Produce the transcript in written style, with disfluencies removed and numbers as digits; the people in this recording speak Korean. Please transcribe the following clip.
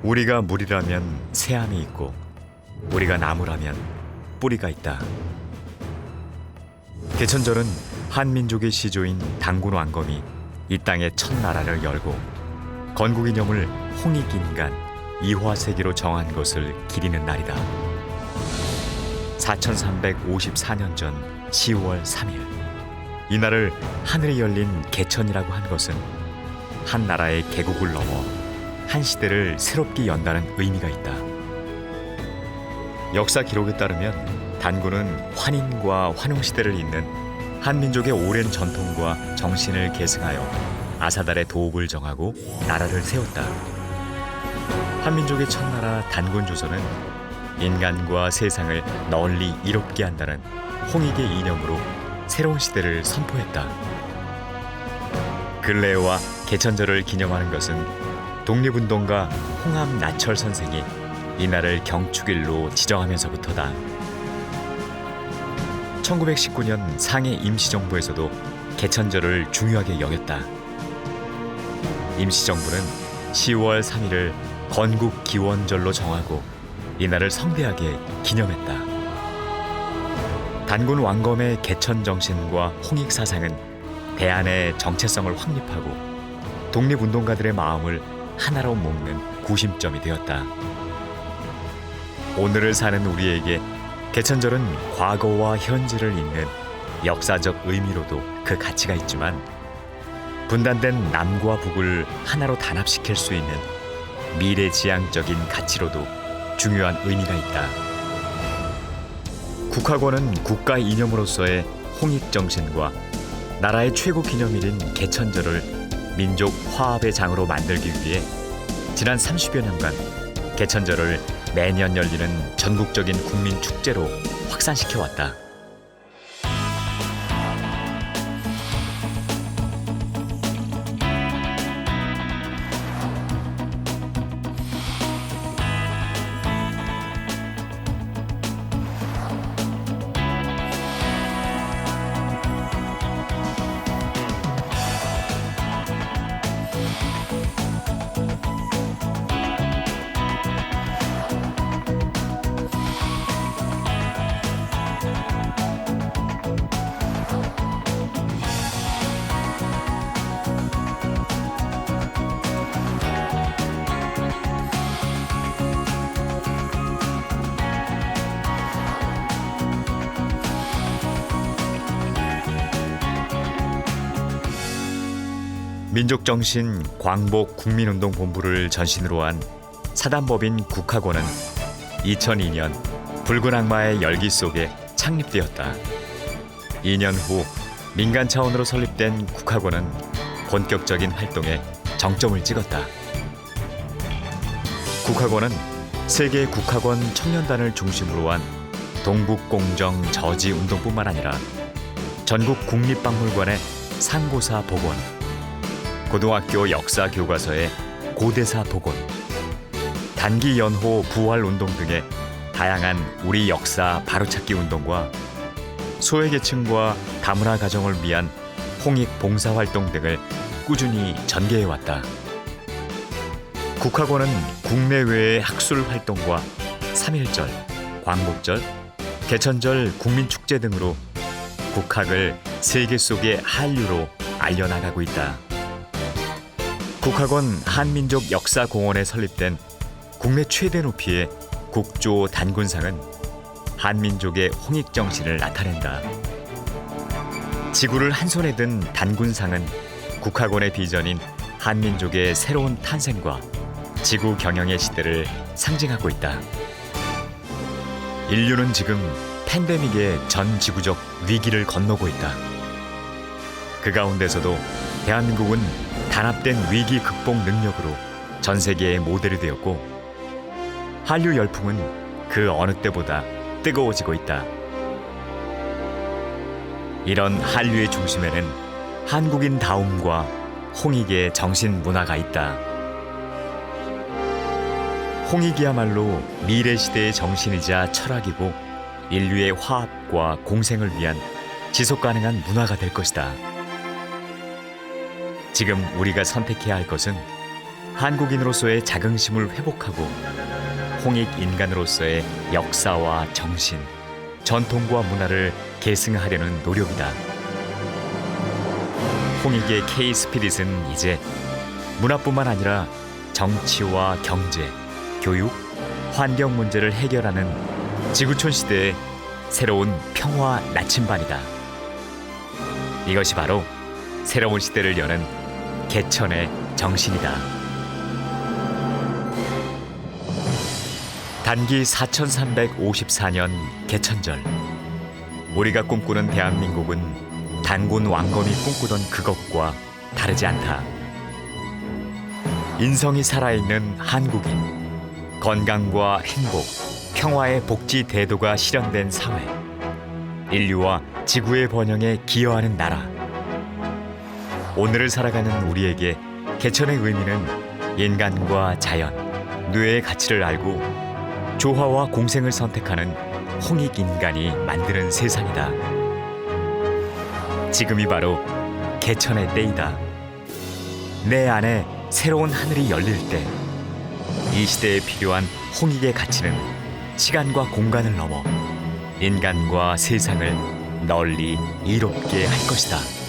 우리가 물이라면 새함이 있고 우리가 나무라면 뿌리가 있다. 개천절은 한민족의 시조인 단군 왕검이 이 땅의 첫 나라를 열고 건국이념을 홍익인간 이화세계로 정한 것을 기리는 날이다. 4354년 전 10월 3일, 이날을 하늘이 열린 개천이라고 한 것은 한 나라의 개국을 넘어 한 시대를 새롭게 연다는 의미가 있다. 역사 기록에 따르면 단군은 환인과 환웅시대를 잇는 한민족의 오랜 전통과 정신을 계승하여 아사달의 도읍을 정하고 나라를 세웠다. 한민족의 첫나라 단군조선은 인간과 세상을 널리 이롭게 한다는 홍익의 이념으로 새로운 시대를 선포했다. 근래와 개천절을 기념하는 것은 독립운동가 홍암 나철 선생이 이날을 경축일로 지정하면서부터다. 1919년 상해 임시정부에서도 개천절을 중요하게 여겼다. 임시정부는 10월 3일을 건국기원절로 정하고 이날을 성대하게 기념했다. 단군 왕검의 개천 정신과 홍익 사상은 대한의 정체성을 확립하고 독립운동가들의 마음을 하나로 묶는 구심점이 되었다. 오늘을 사는 우리에게 개천절은 과거와 현재를 잇는 역사적 의미로도 그 가치가 있지만 분단된 남과 북을 하나로 단합시킬 수 있는 미래지향적인 가치로도 중요한 의미가 있다. 국화권은 국가 이념으로서의 홍익정신과 나라의 최고 기념일인 개천절을 민족 화합의 장으로 만들기 위해 지난 30여 년간 개천절을 매년 열리는 전국적인 국민 축제로 확산시켜왔다. 민족정신 광복 국민운동본부를 전신으로 한 사단법인 국학원은 2002년 붉은 악마의 열기 속에 창립되었다. 2년 후 민간 차원으로 설립된 국학원은 본격적인 활동에 정점을 찍었다. 국학원은 세계 국학원 청년단을 중심으로 한 동북공정 저지운동뿐만 아니라 전국 국립박물관의 상고사 복원, 고등학교 역사 교과서의 고대사 복원, 단기 연호 부활운동 등의 다양한 우리 역사 바로찾기 운동과 소외계층과 다문화 가정을 위한 홍익 봉사활동 등을 꾸준히 전개해왔다. 국학원은 국내외의 학술 활동과 3.1절, 광복절, 개천절 국민축제 등으로 국학을 세계 속의 한류로 알려나가고 있다. 국학원 한민족 역사공원에 설립된 국내 최대 높이의 국조 단군상은 한민족의 홍익정신을 나타낸다. 지구를 한 손에 든 단군상은 국학원의 비전인 한민족의 새로운 탄생과 지구 경영의 시대를 상징하고 있다. 인류는 지금 팬데믹의 전 지구적 위기를 건너고 있다. 그 가운데서도 대한민국은 단합된 위기 극복 능력으로 전 세계의 모델이 되었고 한류 열풍은 그 어느 때보다 뜨거워지고 있다. 이런 한류의 중심에는 한국인다움과 홍익의 정신 문화가 있다. 홍익이야말로 미래 시대의 정신이자 철학이고 인류의 화합과 공생을 위한 지속 가능한 문화가 될 것이다. 지금 우리가 선택해야 할 것은 한국인으로서의 자긍심을 회복하고 홍익 인간으로서의 역사와 정신, 전통과 문화를 계승하려는 노력이다. 홍익의 K-스피릿은 이제 문화뿐만 아니라 정치와 경제, 교육, 환경 문제를 해결하는 지구촌 시대의 새로운 평화 나침반이다. 이것이 바로 새로운 시대를 여는 개천의 정신이다. 단기 4354년 개천절, 우리가 꿈꾸는 대한민국은 단군 왕건이 꿈꾸던 그것과 다르지 않다. 인성이 살아있는 한국인, 건강과 행복, 평화의 복지 대도가 실현된 사회, 인류와 지구의 번영에 기여하는 나라. 오늘을 살아가는 우리에게 개천의 의미는 인간과 자연, 뇌의 가치를 알고 조화와 공생을 선택하는 홍익 인간이 만드는 세상이다. 지금이 바로 개천의 때이다. 내 안에 새로운 하늘이 열릴 때, 이 시대에 필요한 홍익의 가치는 시간과 공간을 넘어 인간과 세상을 널리 이롭게 할 것이다.